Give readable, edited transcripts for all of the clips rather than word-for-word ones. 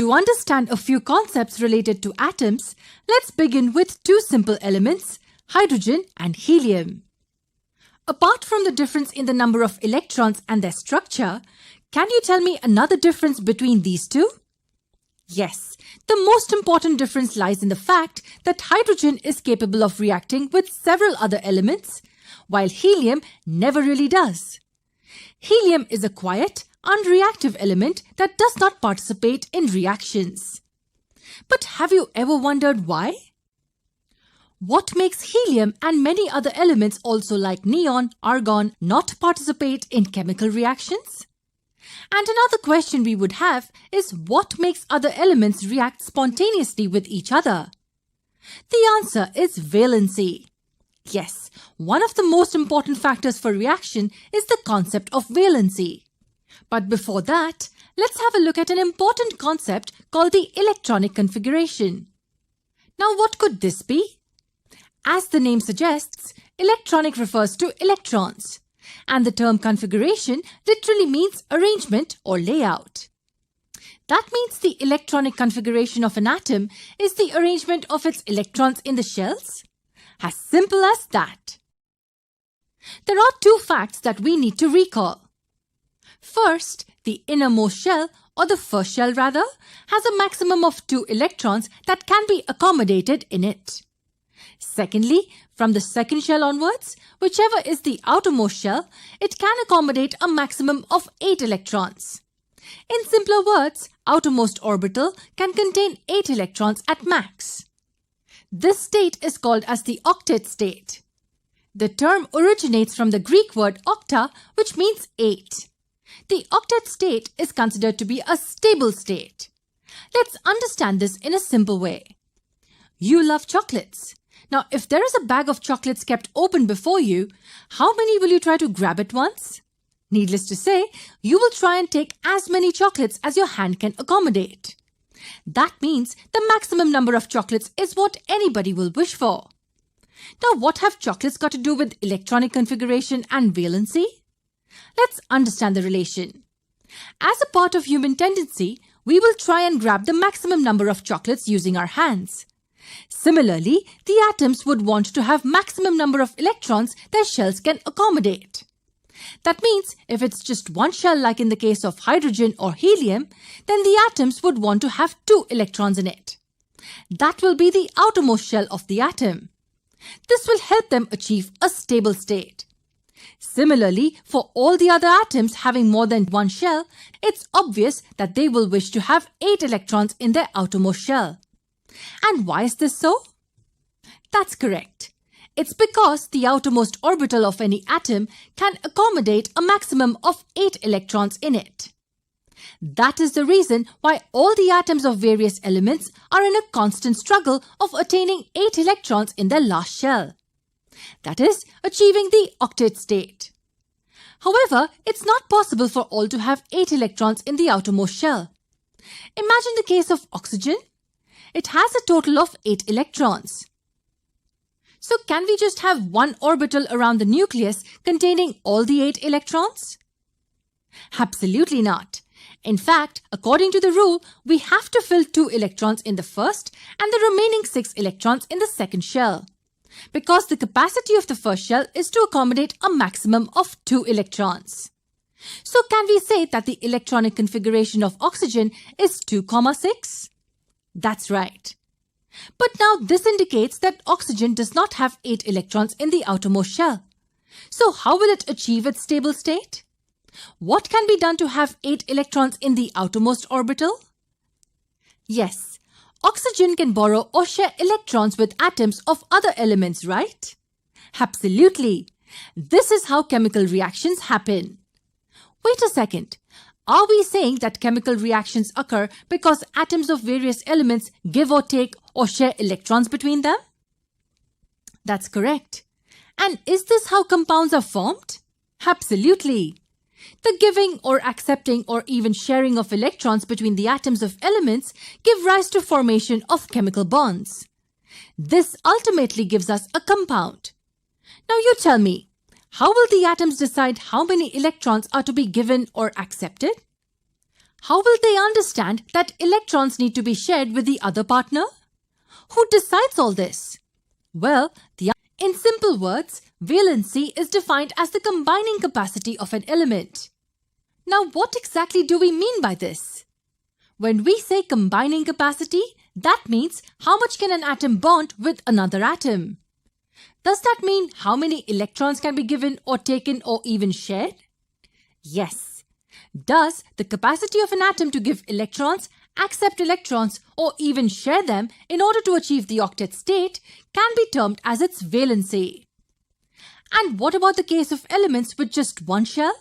To understand a few concepts related to atoms, let's begin with two simple elements, hydrogen and helium. Apart from the difference in the number of electrons and their structure, can you tell me another difference between these two? Yes, the most important difference lies in the fact that hydrogen is capable of reacting with several other elements, while helium never really does. Helium is a quiet, unreactive element that does not participate in reactions. But have you ever wondered why? What makes helium and many other elements also like neon, argon not participate in chemical reactions? And another question we would have is what makes other elements react spontaneously with each other? The answer is valency. Yes, one of the most important factors for reaction is the concept of valency. But before that, let's have a look at an important concept called the electronic configuration. Now, what could this be? As the name suggests, electronic refers to electrons, and the term configuration literally means arrangement or layout. That means the electronic configuration of an atom is the arrangement of its electrons in the shells. As simple as that. There are two facts that we need to recall. First, the innermost shell, or the first shell rather, has a maximum of 2 electrons that can be accommodated in it. Secondly, from the second shell onwards, whichever is the outermost shell, it can accommodate a maximum of 8 electrons. In simpler words, outermost orbital can contain 8 electrons at max. This state is called as the octet state. The term originates from the Greek word octa, which means 8. The octet state is considered to be a stable state. Let's understand this in a simple way. You love chocolates. Now, if there is a bag of chocolates kept open before you, how many will you try to grab at once? Needless to say, you will try and take as many chocolates as your hand can accommodate. That means the maximum number of chocolates is what anybody will wish for. Now, what have chocolates got to do with electronic configuration and valency? Let's understand the relation. As a part of human tendency, we will try and grab the maximum number of chocolates using our hands. Similarly, the atoms would want to have maximum number of electrons their shells can accommodate. That means if it's just one shell like in the case of hydrogen or helium, then the atoms would want to have 2 electrons in it. That will be the outermost shell of the atom. This will help them achieve a stable state. Similarly, for all the other atoms having more than one shell, it's obvious that they will wish to have 8 electrons in their outermost shell. And why is this so? That's correct. It's because the outermost orbital of any atom can accommodate a maximum of 8 electrons in it. That is the reason why all the atoms of various elements are in a constant struggle of attaining 8 electrons in their last shell. That is, achieving the octet state. However, it's not possible for all to have 8 electrons in the outermost shell. Imagine the case of oxygen. It has a total of 8 electrons. So can we just have one orbital around the nucleus containing all the 8 electrons? Absolutely not. In fact, according to the rule, we have to fill 2 electrons in the first and the remaining 6 electrons in the second shell. Because the capacity of the first shell is to accommodate a maximum of 2 electrons. So can we say that the electronic configuration of oxygen is 2,6? That's right. But now this indicates that oxygen does not have 8 electrons in the outermost shell. So how will it achieve its stable state? What can be done to have 8 electrons in the outermost orbital? Yes, oxygen can borrow or share electrons with atoms of other elements, right? Absolutely. This is how chemical reactions happen. Wait a second. Are we saying that chemical reactions occur because atoms of various elements give or take or share electrons between them? That's correct. And is this how compounds are formed? Absolutely. The giving or accepting or even sharing of electrons between the atoms of elements give rise to formation of chemical bonds. This ultimately gives us a compound. Now you tell me, how will the atoms decide how many electrons are to be given or accepted? How will they understand that electrons need to be shared with the other partner? Who decides all this? Well, in simple words, valency is defined as the combining capacity of an element. Now, what exactly do we mean by this? When we say combining capacity, that means how much can an atom bond with another atom. Does that mean how many electrons can be given or taken or even shared? Yes. Does the capacity of an atom to give electrons, accept electrons, or even share them in order to achieve the octet state can be termed as its valency. And what about the case of elements with just one shell?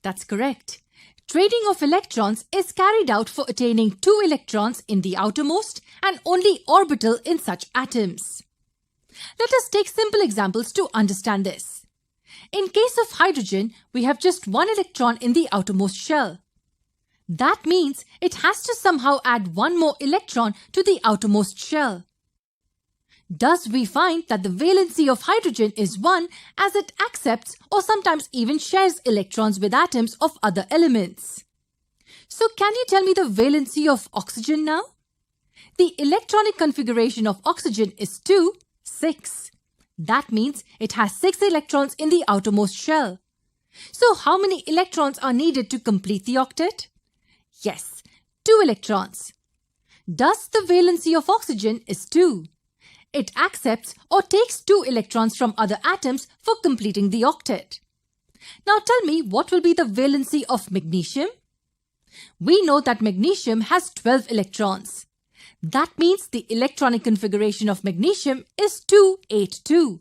That's correct. Trading of electrons is carried out for attaining 2 electrons in the outermost and only orbital in such atoms. Let us take simple examples to understand this. In case of hydrogen, we have just 1 electron in the outermost shell. That means it has to somehow add 1 more electron to the outermost shell. Thus, we find that the valency of hydrogen is 1 as it accepts or sometimes even shares electrons with atoms of other elements. So, can you tell me the valency of oxygen now? The electronic configuration of oxygen is 2, 6. That means it has 6 electrons in the outermost shell. So, how many electrons are needed to complete the octet? Yes, 2 electrons. Thus, the valency of oxygen is 2. It accepts or takes 2 electrons from other atoms for completing the octet. Now tell me, what will be the valency of magnesium? We know that magnesium has 12 electrons. That means the electronic configuration of magnesium is 282.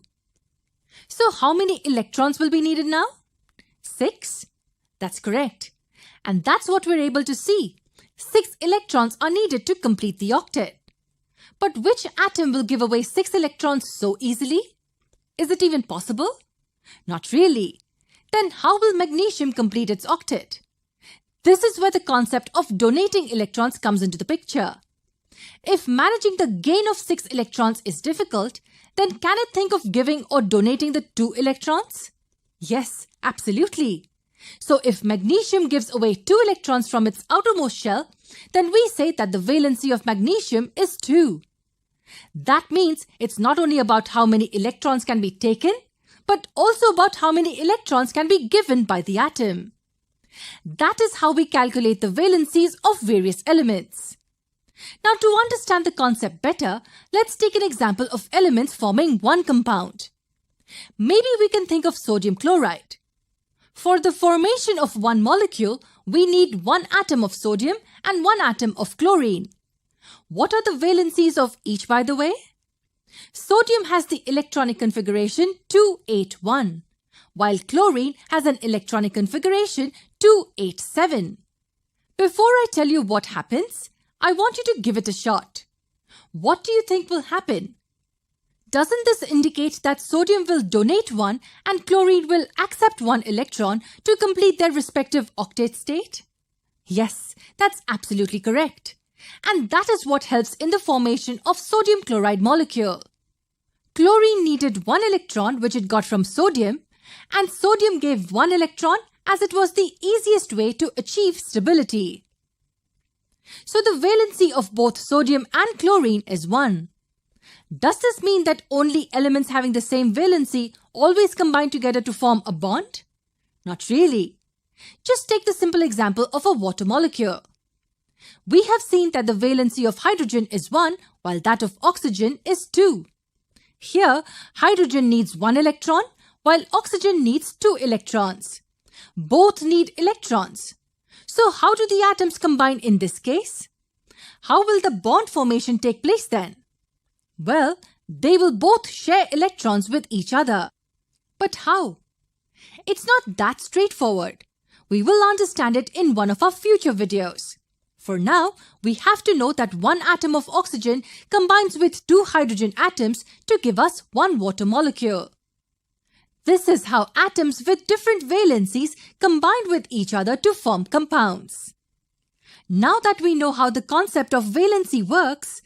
So how many electrons will be needed now? 6. That's correct. And that's what we're able to see. 6 electrons are needed to complete the octet. But which atom will give away 6 electrons so easily? Is it even possible? Not really. Then how will magnesium complete its octet? This is where the concept of donating electrons comes into the picture. If managing the gain of 6 electrons is difficult, then can it think of giving or donating the 2 electrons? Yes, absolutely. So if magnesium gives away 2 electrons from its outermost shell, then we say that the valency of magnesium is 2. That means it's not only about how many electrons can be taken, but also about how many electrons can be given by the atom. That is how we calculate the valencies of various elements. Now, to understand the concept better, let's take an example of elements forming one compound. Maybe we can think of sodium chloride. For the formation of one molecule, we need 1 atom of sodium and 1 atom of chlorine. What are the valencies of each, by the way? Sodium has the electronic configuration 281, while chlorine has an electronic configuration 287. Before I tell you what happens, I want you to give it a shot. What do you think will happen? Doesn't this indicate that sodium will donate 1 and chlorine will accept 1 electron to complete their respective octet state? Yes, that's absolutely correct. And that is what helps in the formation of sodium chloride molecule. Chlorine needed 1 electron which it got from sodium, and sodium gave 1 electron as it was the easiest way to achieve stability. So the valency of both sodium and chlorine is 1. Does this mean that only elements having the same valency always combine together to form a bond? Not really. Just take the simple example of a water molecule. We have seen that the valency of hydrogen is 1 while that of oxygen is 2. Here, hydrogen needs 1 electron while oxygen needs 2 electrons. Both need electrons. So how do the atoms combine in this case? How will the bond formation take place then? Well, they will both share electrons with each other. But how? It's not that straightforward. We will understand it in one of our future videos. For now, we have to know that 1 atom of oxygen combines with 2 hydrogen atoms to give us 1 water molecule. This is how atoms with different valencies combine with each other to form compounds. Now that we know how the concept of valency works,